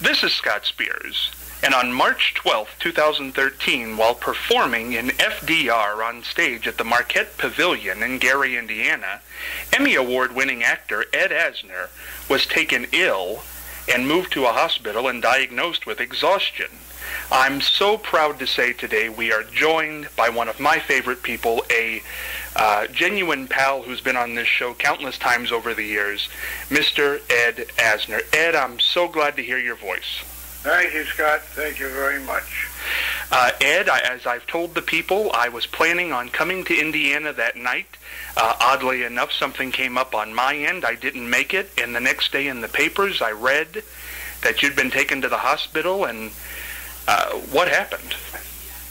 This is Scott Spears, and on March 12, 2013, while performing in FDR on stage at the Marquette Pavilion in Gary, Indiana, Emmy Award-winning actor Ed Asner was taken ill and moved to a hospital and diagnosed with exhaustion. I'm so proud to say today we are joined by one of my favorite people, a genuine pal who's been on this show countless times over the years, Mr. Ed Asner. Ed, I'm so glad to hear your voice. Thank you, Scott. Thank you very much. Ed, as I've told the people, I was planning on coming to Indiana that night. Oddly enough, something came up on my end. I didn't make it, and the next day in the papers I read that you'd been taken to the hospital, and what happened?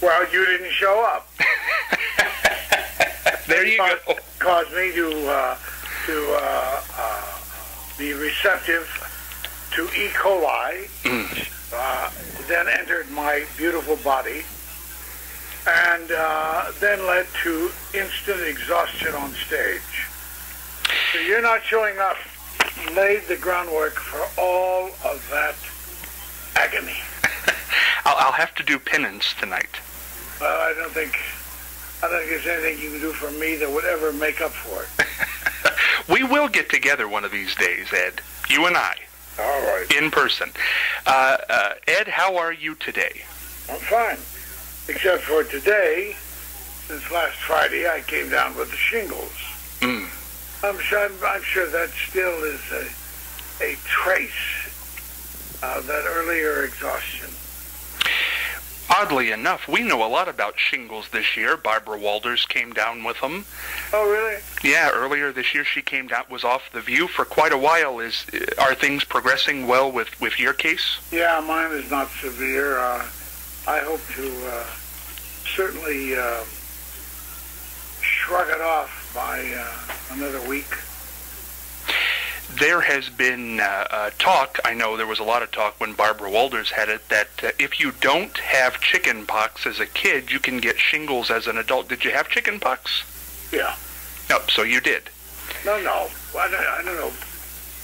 Well, you didn't show up. There you go. Caused me to be receptive to E. coli, then entered my beautiful body, and then led to instant exhaustion on stage. So you're not showing up laid the groundwork for all of that agony. I'll have to do penance tonight. Well, I don't think there's anything you can do for me that would ever make up for it. We will get together one of these days, Ed. You and I. All right. In person. Ed, how are you today? I'm fine. Except for today, since last Friday, I came down with the shingles. I'm sure that still is a trace of that earlier exhaustion. Oddly enough, we know a lot about shingles this year. Barbara Walters came down with them. Oh, really? Yeah, earlier this year she came down, was off The View for quite a while. Are things progressing well with your case? Yeah, mine is not severe. I hope to certainly shrug it off by another week. There has been talk, I know there was a lot of talk when Barbara Walters had it, that if you don't have chicken pox as a kid, you can get shingles as an adult. Did you have chicken pox? Yeah. No, so you did. No. I don't know.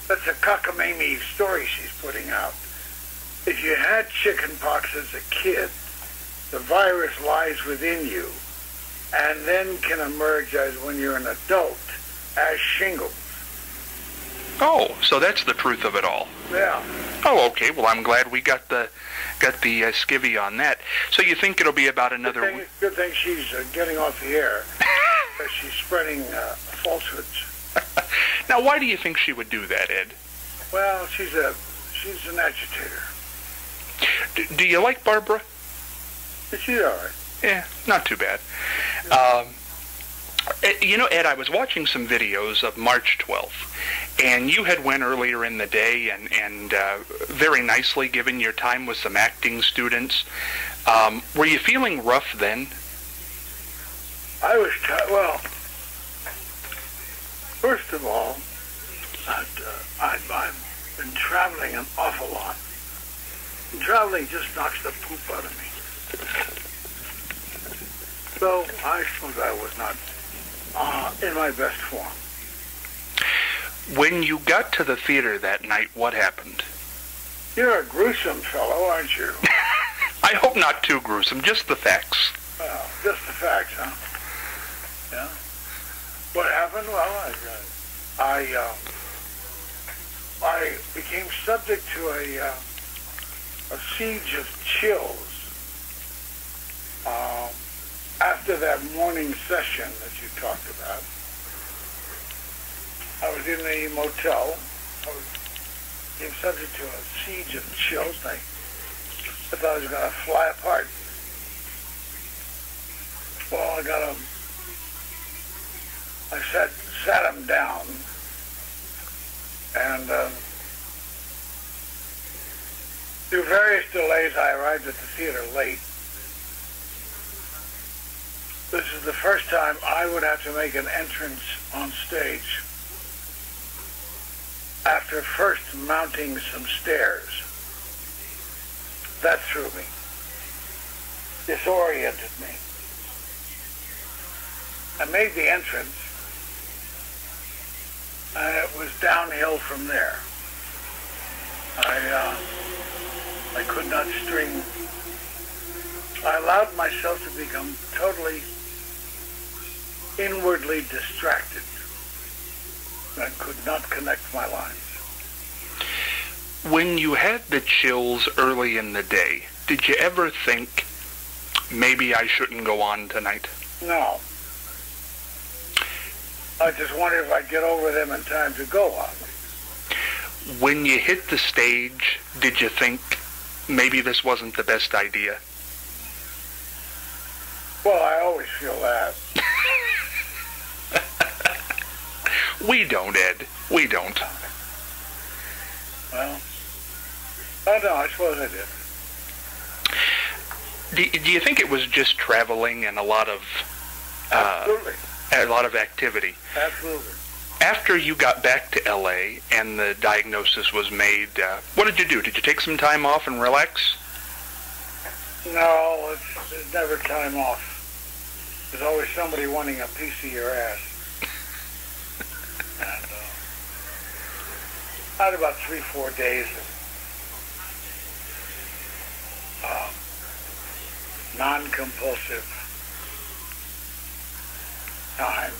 That's a cockamamie story she's putting out. If you had chicken pox as a kid, the virus lies within you and then can emerge as when you're an adult as shingles. Oh, so that's the truth of it all. Yeah. Oh, okay. Well, I'm glad we got the skivvy on that. So you think it'll be about another week? Good thing she's getting off the air. She's spreading falsehoods. Now, why do you think she would do that, Ed? Well, she's an agitator. Do you like Barbara? She's all right. Yeah, not too bad. You know, Ed, I was watching some videos of March 12th, and you had went earlier in the day and very nicely given your time with some acting students. Were you feeling rough then? I was, well, first of all, I've been traveling an awful lot. And traveling just knocks the poop out of me. So I suppose I was not in my best form. When you got to the theater that night, what happened? You're a gruesome fellow, aren't you? I hope not too gruesome, just the facts. Well, just the facts, huh? Yeah. What happened? Well, I became subject to a siege of chills after that morning session that you talked about. I was in a motel. I became subject to a siege of chills. I thought I was going to fly apart. Well, I sat him down, and through various delays, I arrived at the theater late. This is the first time I would have to make an entrance on stage after first mounting some stairs. That threw me, disoriented me. I made the entrance, and it was downhill from there. could not string. I allowed myself to become totally inwardly distracted. I could not connect my lines. When you had the chills early in the day, did you ever think, maybe I shouldn't go on tonight? No. I just wondered if I'd get over them in time to go on. When you hit the stage, did you think, maybe this wasn't the best idea? Well, I always feel that. We don't, Ed. We don't. Well, oh no, I suppose I did. Do you think it was just traveling and a lot of Absolutely. Activity? Absolutely. After you got back to L.A. and the diagnosis was made, what did you do? Did you take some time off and relax? No, it's never time off. There's always somebody wanting a piece of your ass. And I had about 3-4 days of non-compulsive time.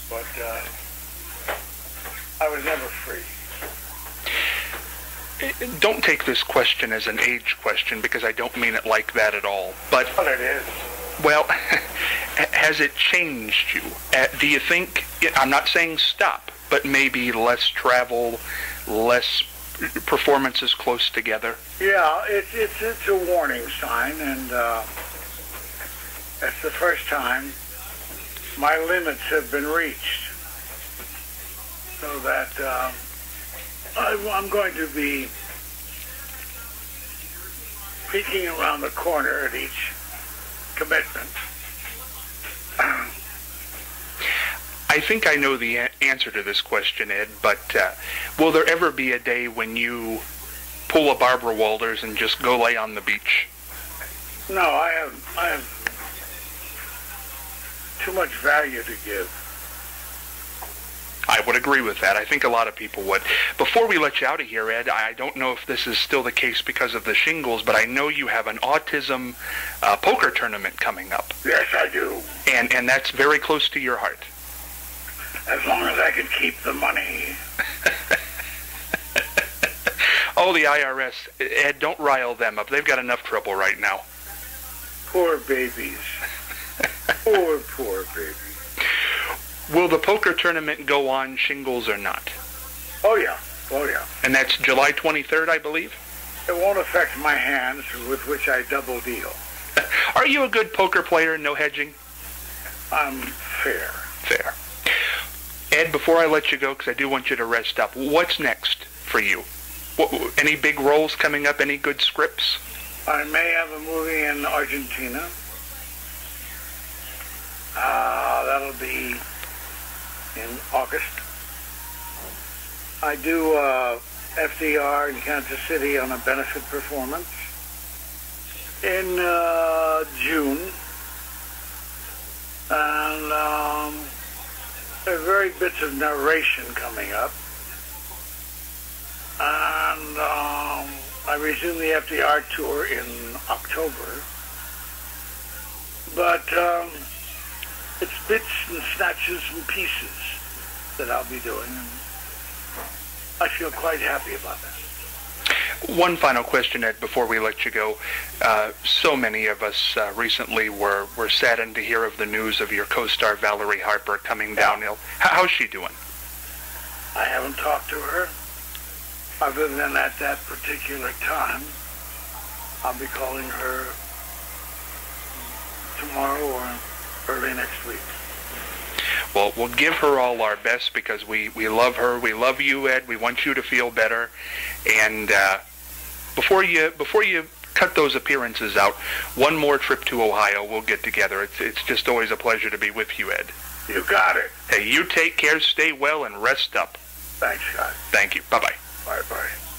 But I was never free. Don't take this question as an age question, because I don't mean it like that at all. But it is. Well, has it changed you? Do you think, I'm not saying stop, but maybe less travel, less performances close together? Yeah, it's a warning sign, and that's the first time my limits have been reached. So that I'm going to be peeking around the corner at each commitment. I think I know the answer to this question, Ed, but will there ever be a day when you pull a Barbara Walters and just go lay on the beach? No, I have too much value to give. I would agree with that. I think a lot of people would. Before we let you out of here, Ed, I don't know if this is still the case because of the shingles, but I know you have an autism poker tournament coming up. Yes, I do. And that's very close to your heart. As long as I can keep the money. Oh, the IRS. Ed, don't rile them up. They've got enough trouble right now. Poor babies. Poor babies. Will the poker tournament go on shingles or not? Oh, yeah. Oh, yeah. And that's July 23rd, I believe? It won't affect my hands, with which I double deal. Are you a good poker player, no hedging? I'm fair. Fair. Ed, before I let you go, because I do want you to rest up, what's next for you? Any big roles coming up? Any good scripts? I may have a movie in Argentina. That'll be in August. I do FDR in Kansas City on a benefit performance in June. And there are very bits of narration coming up. And I resume the FDR tour in October. But it's bits and snatches and pieces that I'll be doing, and I feel quite happy about that. One final question, Ed, before we let you go. So many of us recently were saddened to hear of the news of your co-star Valerie Harper coming downhill. How's she doing? I haven't talked to her, other than at that particular time. I'll be calling her tomorrow or early next week. Well, we'll give her all our best, because we love her. We love you, Ed. We want you to feel better. And before you cut those appearances out, one more trip to Ohio. We'll get together. It's just always a pleasure to be with you, Ed. You got it. Hey, you take care, stay well, and rest up. Thanks, Scott. Thank you. Bye-bye. Bye-bye.